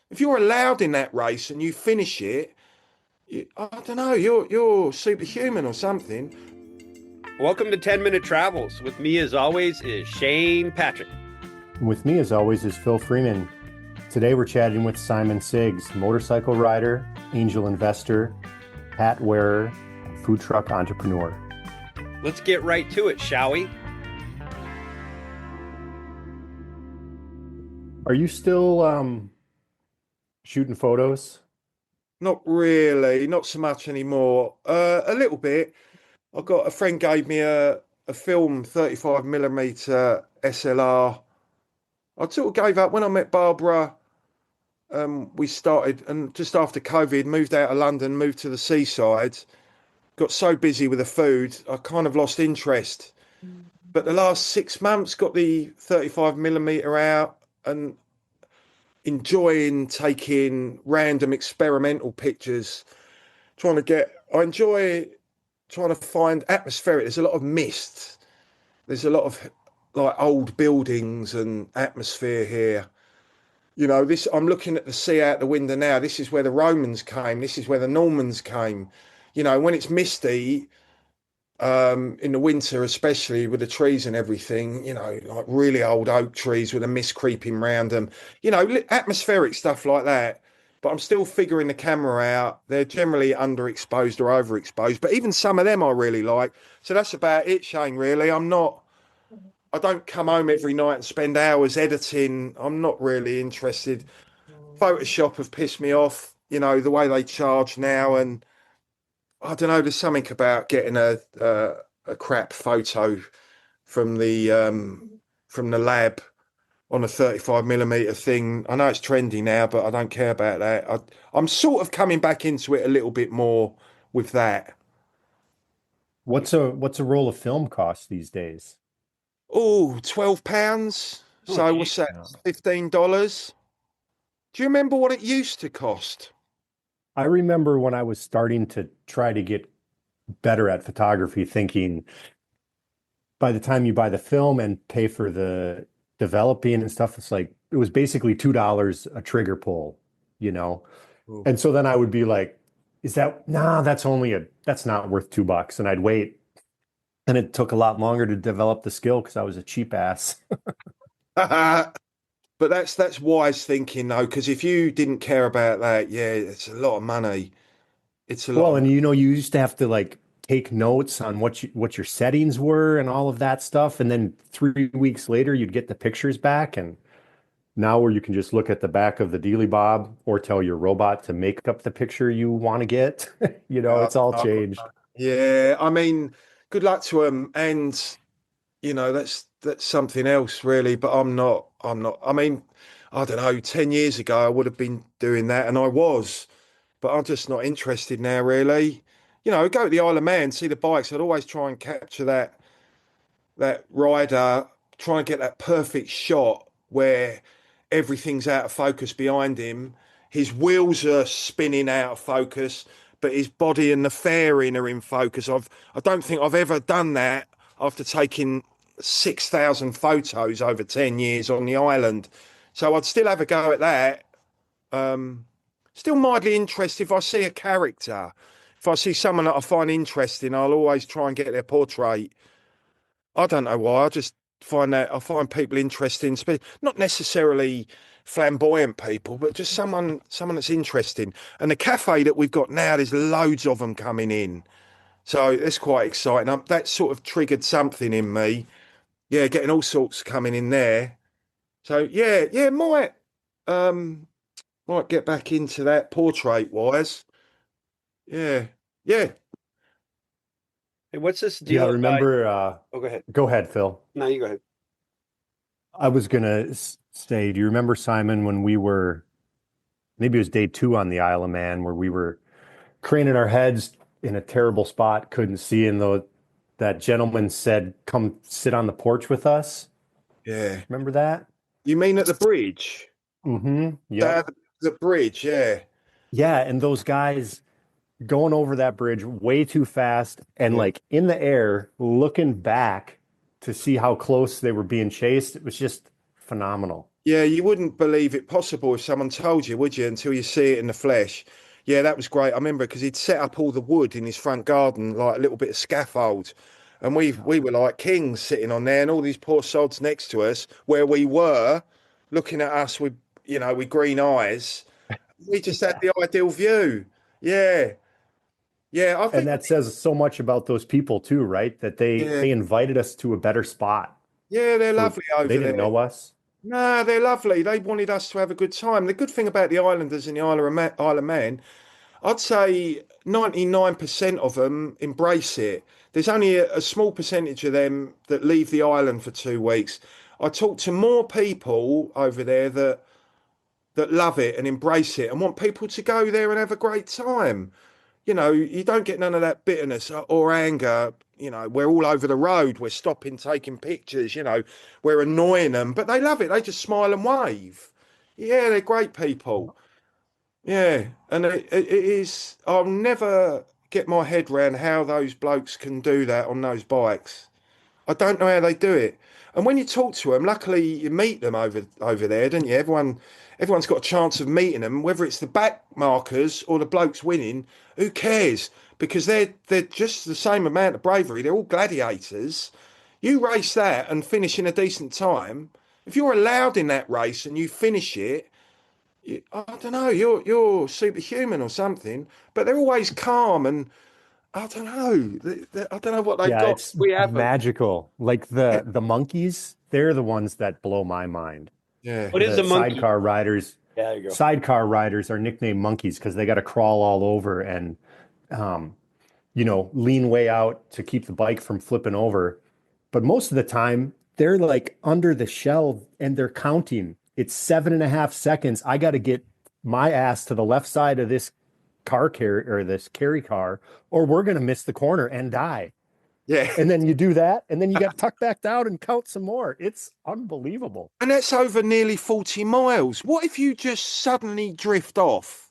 if you're allowed in that race and you finish it, I don't know, you're superhuman or something. Welcome to 10-Minute Travels. With me, as always, is Shane Patrick. With me, as always, is Phil Freeman. Today, we're chatting with Simon Siggs, motorcycle rider, angel investor, hat wearer, and food truck entrepreneur. Let's get right to it, shall we? Are you still shooting photos? Not really, not so much anymore. A little bit. I got a friend gave me a film 35mm SLR. I sort of gave up when I met Barbara. We started, and just after COVID, moved out of London, moved to the seaside. Got so busy with the food, I kind of lost interest. But the last 6 months, got the 35mm out and enjoying taking random experimental pictures. I enjoy trying to find atmospheric. There's a lot of mist. There's a lot of like old buildings and atmosphere here. This I'm looking at the sea out the window now. This is where the Romans came. This is where the Normans came. When it's misty, in the winter, especially with the trees and everything, like really old oak trees with the mist creeping round them, atmospheric stuff like that. But I'm still figuring the camera out. They're generally underexposed or overexposed, but even some of them I really like. So that's about it, Shane, really. I don't come home every night and spend hours editing. I'm not really interested. Photoshop have pissed me off, the way they charge now. And I don't know, there's something about getting a crap photo from the lab on a 35mm thing. I know it's trendy now, but I don't care about that. I'm sort of coming back into it a little bit more with that. What's a roll of film cost these days? Oh, £12. Oh, So gee. what's that? Yeah. $15. Do you remember what it used to cost? I remember when I was starting to try to get better at photography, thinking by the time you buy the film and pay for the developing and stuff, it's like it was basically $2 a trigger pull, you know? Oh. And so then I would be like, that's not worth $2. And I'd wait. And it took a lot longer to develop the skill because I was a cheap ass. But that's wise thinking though, because if you didn't care about that, yeah, it's a lot of money. It's a lot Well, of and you used to have to like take notes on what your settings were and all of that stuff. And then 3 weeks later, you'd get the pictures back. And now where you can just look at the back of the Dealy Bob or tell your robot to make up the picture you want to get, uh, it's all uh, changed. yeah. I mean, good luck to them, and that's something else really. But I'm not. I'm not. I mean, I don't know. 10 years ago, I would have been doing that, and I was. But I'm just not interested now, really. Go to the Isle of Man, see the bikes. I'd always try and capture that rider, try and get that perfect shot where everything's out of focus behind him. His wheels are spinning out of focus, but his body and the fairing are in focus. I don't think I've ever done that after taking 6,000 photos over 10 years on the island. So I'd still have a go at that. Um, Still mildly interested if I see a character. If I see someone that I find interesting, I'll always try and get their portrait. I don't know why. I find people interesting, not necessarily flamboyant people, but just someone that's interesting. And the cafe that we've got now, there's loads of them coming in, so it's quite exciting. That sort of triggered something in me. Yeah, getting all sorts coming in there. So yeah, um might get back into that portrait wise. Yeah, yeah. Hey, what's this Yeah, I deal? remember. Oh, go ahead. Go ahead, Phil. No, you go ahead. I was gonna say, do you remember, Simon, when we were, maybe it was day 2 on the Isle of Man, where we were craning our heads in a terrible spot, couldn't see, and though that gentleman said, "Come sit on the porch with us." Yeah. Remember that? You mean at the bridge? Mm-hmm. Yep. The bridge, yeah. Yeah, and those guys going over that bridge way too fast and Yeah. like in the air, looking back to see how close they were being chased. It was just phenomenal. Yeah, you wouldn't believe it possible if someone told you, would you, until you see it in the flesh. Yeah, that was great. I remember because he'd set up all the wood in his front garden, like a little bit of scaffold. And we were like kings sitting on there, and all these poor sods next to us, where we were, looking at us with, with green eyes. We just had Yeah. the ideal view. Yeah. Yeah, I And think, that says so much about those people too, right? That they yeah, they invited us to a better spot yeah, they're for lovely they over didn't there. know us. No, they're lovely. They wanted us to have a good time. The good thing about the islanders in the Isle of Man, I'd say 99% of them embrace it. There's only a small percentage of them that leave the island for 2 weeks. I talk to more people over there that love it and embrace it and want people to go there and have a great time. You don't get none of that bitterness or anger. We're all over the road. We're stopping, taking pictures. We're annoying them, but they love it. They just smile and wave. Yeah, they're great people. Yeah, and it is. I'll never get my head around how those blokes can do that on those bikes. I don't know how they do it. And when you talk to them, luckily you meet them over there, don't you? Everyone's got a chance of meeting them, whether it's the back markers or the blokes winning. Who cares? Because they're just the same amount of bravery. They're all gladiators. You race that and finish in a decent time. If you're allowed in that race and you finish it, I don't know, you're superhuman or something. But they're always calm and I don't know. I don't know what they've Yeah, got. it's We have a magical. Like the monkeys, they're the ones that blow my mind. Yeah. what is The a monkey? Yeah, there you go. sidecar riders are nicknamed monkeys because they got to crawl all over and um, lean way out to keep the bike from flipping over. But most of the time, they're like under the shell and they're counting. It's 7.5 seconds. I got to get my ass to the left side of this car carry or this carry car, or we're going to miss the corner and die. Yeah. And then you do that, and then you got to tuck back down and count some more. It's unbelievable. And that's over nearly 40 miles. What if you just suddenly drift off?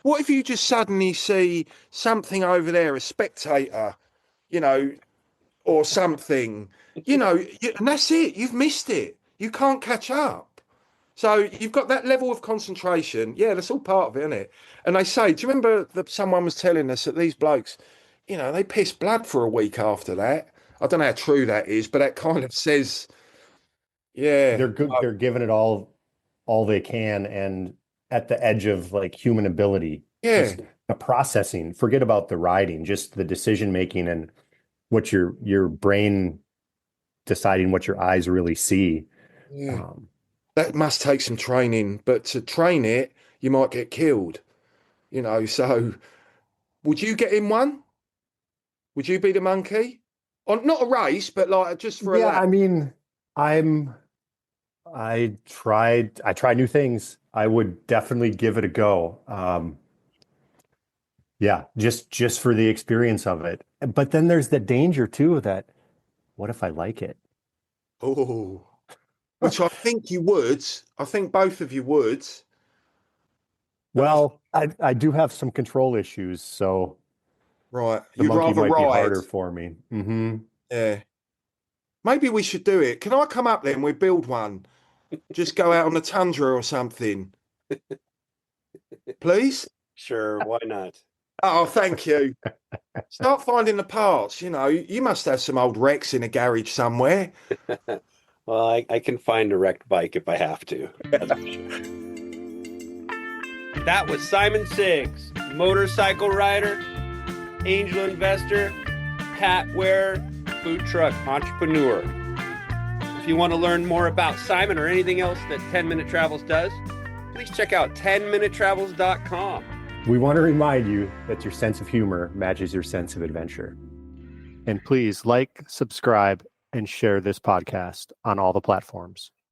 What if you just suddenly see something over there, a spectator, you know, or something, and that's it. You've missed it. You can't catch up. So you've got that level of concentration. Yeah, that's all part of it, isn't it? And they say, do you remember that someone was telling us that these blokes, they piss blood for a week after that? I don't know how true that is, but that kind of says, yeah, They're good. They're giving it all they can, and at the edge of like human ability. yeah, Just the processing. Forget about the riding, just the decision making and what your brain deciding what your eyes really see. yeah. Um, That must take some training, but to train it, you might get killed. So would you get in one? Would you be the monkey? On not a race, but like just for a yeah, lap. I mean, I try new things. I would definitely give it a go. Yeah, just for the experience of it. But then there's the danger too that what if I like it? Oh, which I think you would. I think both of you would. And Well, I do have some control issues, so right, the you'd monkey rather might be ride. harder for me. Hmm. Yeah. Maybe we should do it. Can I come up then? We build one. Just go out on the tundra or something. Please? Sure, why not? Oh, thank you. Start finding the parts. You must have some old wrecks in a garage somewhere. Well, I can find a wrecked bike if I have to. That's for sure. That was Simon Siggs, motorcycle rider, angel investor, hat wearer, food truck entrepreneur. If you want to learn more about Simon or anything else that 10 Minute Travels does, please check out 10minutetravels.com. We want to remind you that your sense of humor matches your sense of adventure. And please like, subscribe, and share this podcast on all the platforms.